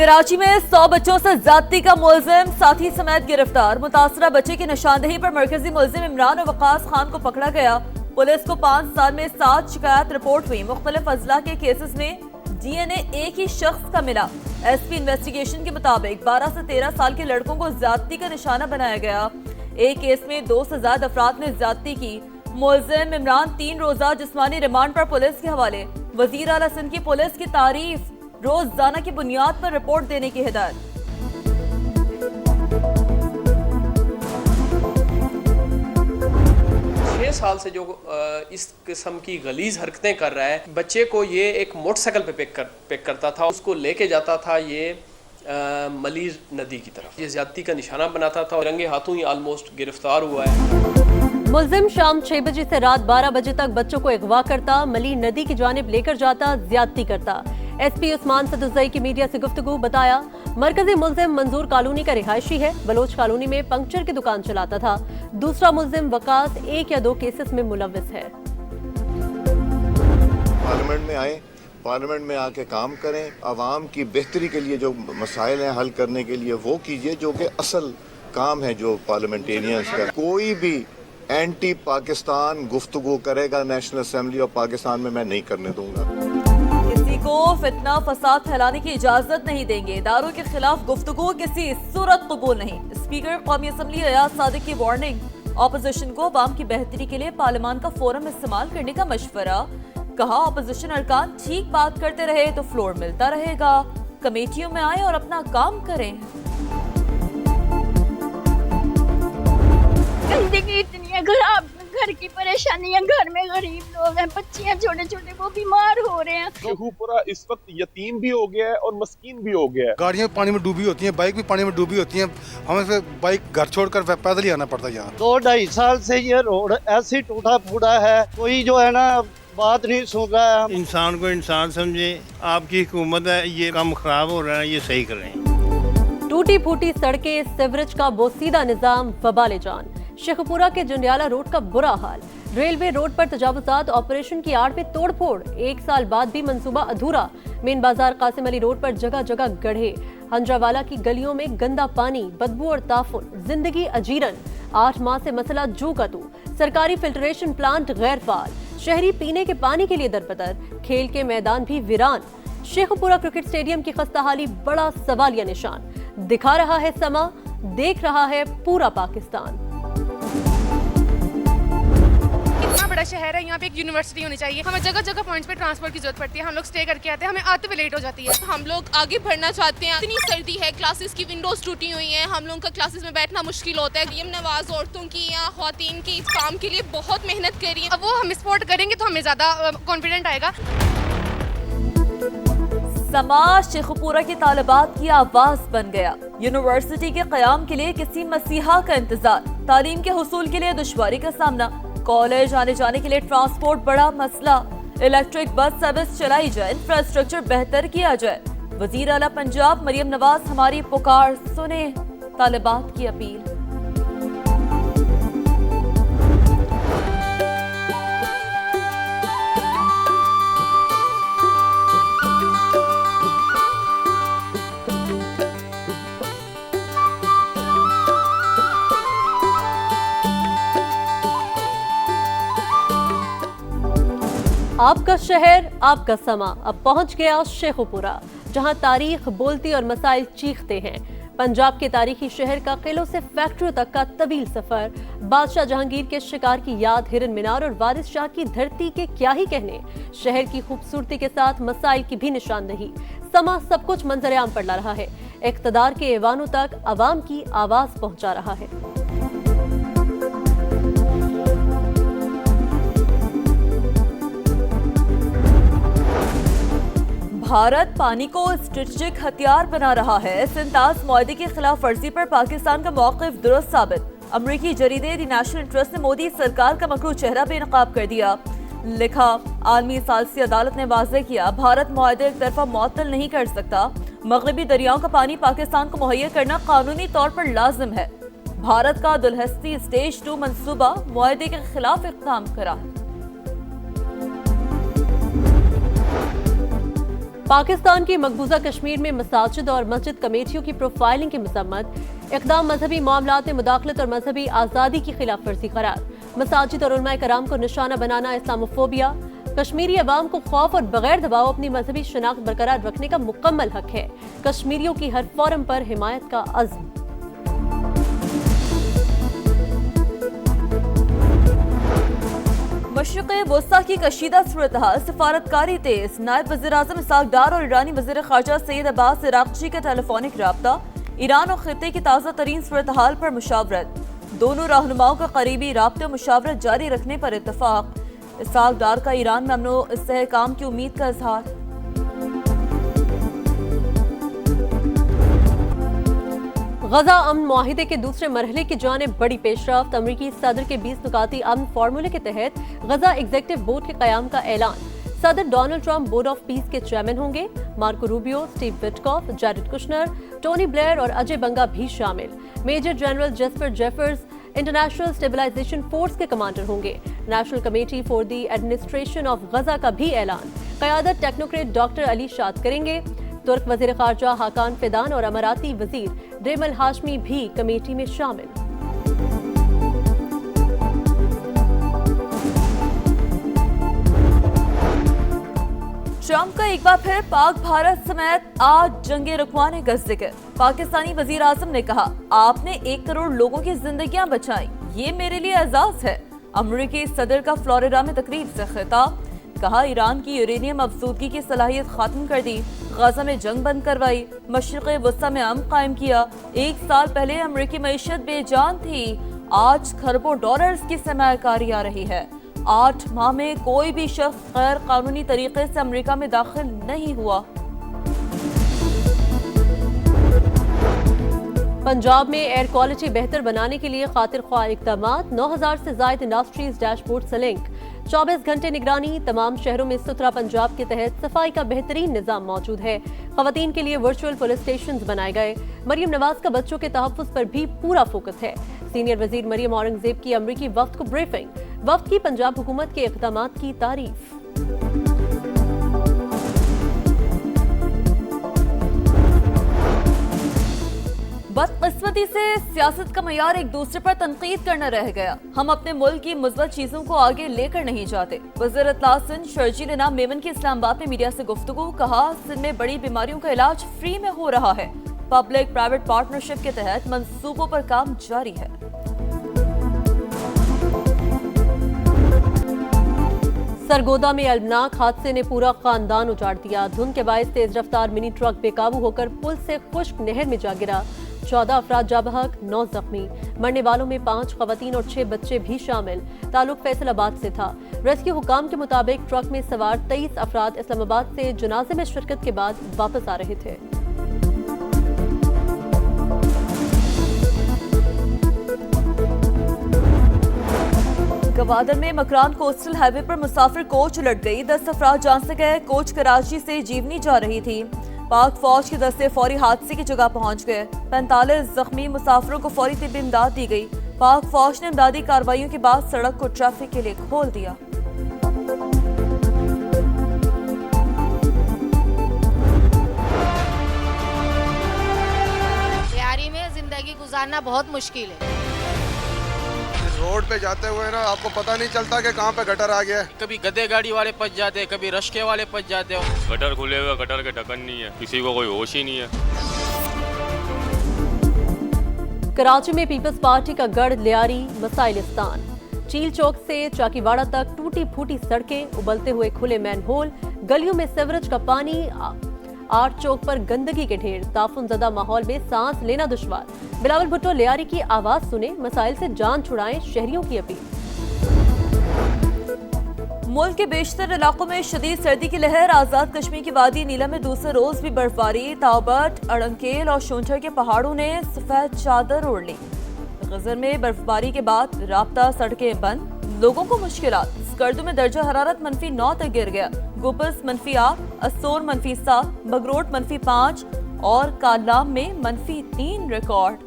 कराची में 100 बच्चों से ज्यादती का मुलजिम साथी समेत गिरफ्तार। मुतासरा बच्चे की निशानदेही पर मरकजी मुलजिम इमरान और वकास खान को पकड़ा गया। पुलिस को 5 साल में 7 शिकायत रिपोर्ट हुई। मुख्तलिफ अजला के केसेस में DNA एक ही शख्स का मिला। SP इन्वेस्टिगेशन के मुताबिक 12 से 13 साल के लड़कों को ज्यादती का निशाना बनाया गया। एक केस में 2 से ज्यादा अफराद ने ज्यादती की। मुलजिम इमरान 3 रोजा जिस्मानी रिमांड पर पुलिस के हवाले। वजीर आला सिंध की पुलिस की तारीफ, रोजाना की बुनियाद पर रिपोर्ट देने की हिदायत। 6 साल से जो इस किस्म की गलीज हरकतें कर रहा है, बच्चे को ये एक मोटरसाइकिल पे पिक करता था, उसको लेके जाता था ये मलीर नदी की तरफ, ये ज्यादती का निशाना बनाता था और रंगे हाथों ही ऑलमोस्ट गिरफ्तार हुआ है। मुलजिम शाम 6 बजे से रात 12 बजे तक बच्चों को अगवा करता, मलीर नदी की जानिब लेकर जाता, ज्यादती करता। SP उस्मान सदुज़ई की मीडिया से गुफ्तगू बताया, मरकजी मुलजिम मंजूर कॉलोनी का रिहायशी है, बलोच कॉलोनी में पंक्चर की दुकान चलाता था। दूसरा मुलजिम वकास 1 या 2 केसेस में मुलव्विस है। पार्लियामेंट में आए, पार्लियामेंट में आके काम करें, आवाम की बेहतरी के लिए जो मसाइल हैं हल करने के लिए वो कीजिए, जो कि असल काम है जो पार्लियामेंटेरियंस का। कोई भी एंटी पाकिस्तान गुफ्तगू करेगा नेशनल असेंबली ऑफ पाकिस्तान में, मैं नहीं करने दूंगा। किसी को फितना फसाद फैलाने की इजाजत नहीं देंगे। इदारों के खिलाफ गुफ्तगू किसी सूरत कबूल नहीं। स्पीकर कौमी असम्बली अयाज सादिक की वार्निंग। ऑपोजिशन को अवाम की बेहतरी के लिए पार्लियामान का फोरम इस्तेमाल करने का मशवरा। कहा, ऑपोजिशन अरकान ठीक बात करते रहे तो फ्लोर मिलता रहेगा। कमेटियों में आए और अपना काम करें। जिंदगी इतनी है खराब, घर की परेशानियां, घर में गरीब लोग हैं, बच्चियां छोटे छोटे वो बीमार हो रहे हैं। शेखुपुरा इस वक्त यतीम भी हो गया है और मस्कीन भी हो गया है। गाड़ियां पानी में डूबी होती हैं, बाइक भी पानी में डूबी होती हैं। हमें से बाइक घर छोड़कर पैदल ही आना पड़ता है यहाँ। 2-2.5 साल से ये रोड ऐसी टूटा फूटा है, कोई जो है ना बात नहीं सुन रहा है। इंसान को इंसान समझे, आपकी हुकूमत है, ये काम खराब हो रहा है, ये सही करें। टूटी फूटी सड़कें, सीवरेज का बोसीदा निजाम, वबाले जान। शेखपुरा के जंडियाला रोड का बुरा हाल। रेलवे रोड पर तजावुजात ऑपरेशन की आड़ में तोड़फोड़। 1 साल बाद भी मंसूबा अधूरा। मेन बाजार कासिम अली रोड पर जगह जगह गड्ढे। हंजरावाला की गलियों में गंदा पानी, बदबू और ताफुन, जिंदगी अजीरन। 8 माह से मसला जू का तू। सरकारी फिल्ट्रेशन प्लांट गैर फाल। शहरी पीने के पानी के लिए दरबदर। खेल के मैदान भी वीरान। शेखपुरा क्रिकेट स्टेडियम की खस्ताहाली बड़ा सवालिया निशान। दिखा रहा है समा, देख रहा है पूरा पाकिस्तान। इतना बड़ा शहर है, यहाँ पे एक यूनिवर्सिटी होनी चाहिए। हमें जगह जगह पॉइंट्स पे ट्रांसपोर्ट की जरूरत पड़ती है। हम लोग स्टे करके आते हैं, हमें आते हुए लेट हो जाती है। हम लोग आगे बढ़ना चाहते हैं, इतनी सर्दी है, क्लासेस की विंडोज टूटी हुई हैं, हम लोगों का क्लासेस में बैठना मुश्किल होता है। मरियम नवाज औरतों की या ख्वातीन की इस काम के लिए बहुत मेहनत कर रही है। अब वो हम सपोर्ट करेंगे तो हमें ज्यादा कॉन्फिडेंट आएगा। समाज शेखपुरा की तालिबात की आवाज बन गया। यूनिवर्सिटी के कयाम के लिए किसी मसीहा का इंतजार। तालीम के हुसूल के लिए दुश्वारी का सामना। कॉलेज आने जाने के लिए ट्रांसपोर्ट बड़ा मसला। इलेक्ट्रिक बस सर्विस चलाई जाए, इंफ्रास्ट्रक्चर बेहतर किया जाए। वजीर आला पंजाब मरियम नवाज हमारी पुकार सुने, तालिबात की अपील। आपका शहर, आपका समा अब पहुंच गया शेखपुरा, जहां तारीख बोलती और मसाइल चीखते हैं। पंजाब के तारीखी शहर का किलों से फैक्ट्रियों तक का तवील सफर। बादशाह जहांगीर के शिकार की याद, हिरन मीनार और वारिस शाह की धरती के क्या ही कहने। शहर की खूबसूरती के साथ मसाइल की भी निशानदेही। समा सब कुछ मंजरेआम पर ला रहा है। इख्तदार के ऐवानों तक आवाम की आवाज पहुंचा रहा है। भारत पानी को स्ट्रेटेजिक हथियार बना रहा है। सिंतास मुआहदे की खिलाफ वर्जी पर पाकिस्तान का मौक़िफ़ दुरुस्त साबित। अमरीकी जरीदे द नेशनल इंटरेस्ट ने मोदी सरकार का मकरू चेहरा बेनकाब कर दिया। लिखा, आलमी सालसी अदालत ने वाज़ेह किया, भारत मुआहदे एक तरफा मुअत्तल नहीं कर सकता। मगरबी दरियाओं का पानी पाकिस्तान को मुहैया करना कानूनी तौर पर लाजिम है। भारत का दुलहस्ती स्टेज 2 मंसूबा मुआहदे के खिलाफ इक़दाम करा। पाकिस्तान की मकबूजा कश्मीर में मसाजिद और मस्जिद कमेटियों की प्रोफाइलिंग की मजम्मत, इक़दाम मजहबी मामलात में मुदाखलत और मजहबी आज़ादी की खिलाफ वर्जी करार। मसाजिद और उलमाए कराम को निशाना बनाना इस्लामोफोबिया। कश्मीरी अवाम को खौफ और बगैर दबाव अपनी मजहबी शनाख्त बरकरार रखने का मुकम्मल हक है। कश्मीरियों की हर फोरम पर हिमायत का अज़्म। मशरिक़ वस्ता की कशीदा सूरत-हाल, सफारतकारी तेज। नायब वज़ीर-ए-आज़म इसहाक डार और ईरानी वज़ीर ख़ारजा सईद अब्बास इराक़ची का टेलीफोनिक रब्ता। ईरान और खित्ते की ताज़ा तरीन सूरत-हाल पर मुशावरत। दोनों रहनुमाओं का करीबी राब्ते मुशावरत जारी रखने पर इत्तफाक। इसहाक डार का ईरान में अमन व इस्तेहकाम की उम्मीद का इजहार। गजा अमन मुआहिदे के दूसरे मरहले की जानिब बड़ी पेशरफ्त। अमरीकी सदर के 20 नुकाती अमन फार्मूले के तहत गजा एग्जीक्यूटिव बोर्ड के क़याम का ऐलान। सदर Donald Trump board of peace के चेयरमैन होंगे। Marco Rubio, Steve Witkoff, Jared Kushner, Tony Blair और अजय बंगा भी शामिल। Major general Jesper Jeffers international stabilization force के कमांडर होंगे। National committee for the administration of Gaza का भी ऐलान। क़यादत टेक्नोक्रेट डॉक्टर अली शाद करेंगे। तुर्क वज़ीर ख़ारजा हाकान फिदान और अमाराती वज़ीर रेमल हाशमी भी कमेटी में शामिल। ट्रंप का एक बार फिर पाक भारत समेत 8 जंगे रुकवाने का जिक्र। पाकिस्तानी वज़ीर आज़म ने कहा, आपने 1 करोड़ लोगों की जिंदगियां बचाई, ये मेरे लिए एजाज है। अमरीकी सदर का फ्लोरिडा में तकरीब से खिताब। कहा, ईरान की यूरेनियम अफजूदगी की सलाहियत खत्म कर दी, गाजा में जंग बंद करवाई, मशरिक़ वस्ता में अमन कायम किया। 1 साल पहले अमरीकी मईशत बेजान थी, आज खरबों डॉलर्स की सरमायाकारी आ रही है। 8 माह में कोई भी शख्स गैर कानूनी तरीके से अमेरिका में दाखिल नहीं हुआ। पंजाब में एयर क्वालिटी बेहतर बनाने के लिए खातिर ख्वाह इक़दामात। 9000 से ज़ायद इंडस्ट्रीज डैशबोर्ड से लिंक। 24 घंटे निगरानी। तमाम शहरों में सुथरा पंजाब के तहत सफाई का बेहतरीन निज़ाम मौजूद है। ख़वातीन के लिए वर्चुअल पुलिस स्टेशन बनाए गए। मरियम नवाज का बच्चों के तहफ़्फ़ुज़ पर भी पूरा फोकस है। सीनियर वज़ीर मरियम औरंगज़ेब की अमरीकी वफ़द को ब्रीफिंग। वफ़द की पंजाब हुकूमत के इक़दामात की तारीफ। बदकिस्मती से सियासत का मयार एक दूसरे पर तनकीद करना रह गया। हम अपने मुल्क की मुस्बत चीजों को आगे लेकर नहीं जाते। वज़ीर इत्तलात सिंध शर्जील इनाम मेमन की इस्लामाबाद में मीडिया से गुफ्तगू। कहा, सिंध में बड़ी बीमारियों का इलाज फ्री में हो रहा है। पब्लिक प्राइवेट पार्टनरशिप के तहत मंसूबों पर काम जारी है। सरगोदा में अलमनाक हादसे ने पूरा खानदान उजाड़ दिया। धुंध के बायस तेज रफ्तार मिनी ट्रक बेकाबू होकर पुल से खुश्क नहर में जा गिरा। 14 अफराद जा बहक, 9 जख्मी। मरने वालों में 5 खवातीन और 6 बच्चे भी शामिल। ताल्लुक फैसलाबाद से था। रेस्क्यू हुकाम के मुताबिक ट्रक में सवार 23 अफराद इस्लामाबाद से जनाजे में शिरकत के बाद वापस आ रहे थे। गवादर में मकरान कोस्टल हाईवे पर मुसाफिर कोच उलट गई। 10 अफराद जान से गए। कोच कराची से जीवनी जा रही थी। पाक फौज के दस्ते फौरी हादसे की जगह पहुंच गए। 45 जख्मी मुसाफिरों को फौरी तिब्बी इमदाद दी गई। पाक फौज ने इमदादी कार्रवाइयों के बाद सड़क को ट्रैफिक के लिए खोल दिया। तैयारी में जिंदगी गुजारना बहुत मुश्किल है। रोड पे जाते हुए ना आपको पता नहीं चलता कि कहाँ पे गटर आ गया है। कभी गधे गाड़ी वाले फंस जाते हैं, कभी रश्के वाले फंस जाते हो। गटर खुले हुए, गटर के ढक्कन नहीं है, किसी को कोई होश ही नहीं है। कराची में पीपल्स पार्टी का गढ़ लियारी मसाइलिस्तान। चील चौक से चाकीवाड़ा तक टूटी फूटी सड़कें, उबलते हुए खुले मैनहोल, गलियों में सीवरेज का पानी, 8 चौक पर गंदगी के ढेर। ताफुन ज़दा माहौल में सांस लेना दुश्वार। बिलावल भुट्टो लियारी की आवाज सुने, मसाइल से जान छुड़ाएं, शहरियों की अपील। मुल्क के बेशतर इलाकों में शदीद सर्दी की लहर। आजाद कश्मीर की वादी नीला में दूसरे रोज भी बर्फबारी। ताबट, अड़ंकेल और शोंझर के पहाड़ों ने सफेद चादर ओढ़ ली। गजर में बर्फबारी के बाद राब्ता, सड़कें बंद, लोगों को मुश्किलात। स्कर्दू में दर्जा हरारत -9 तक गिर गया। गुपस -8, असोर -7, बगरोट -5 और कालाम में -3 रिकॉर्ड।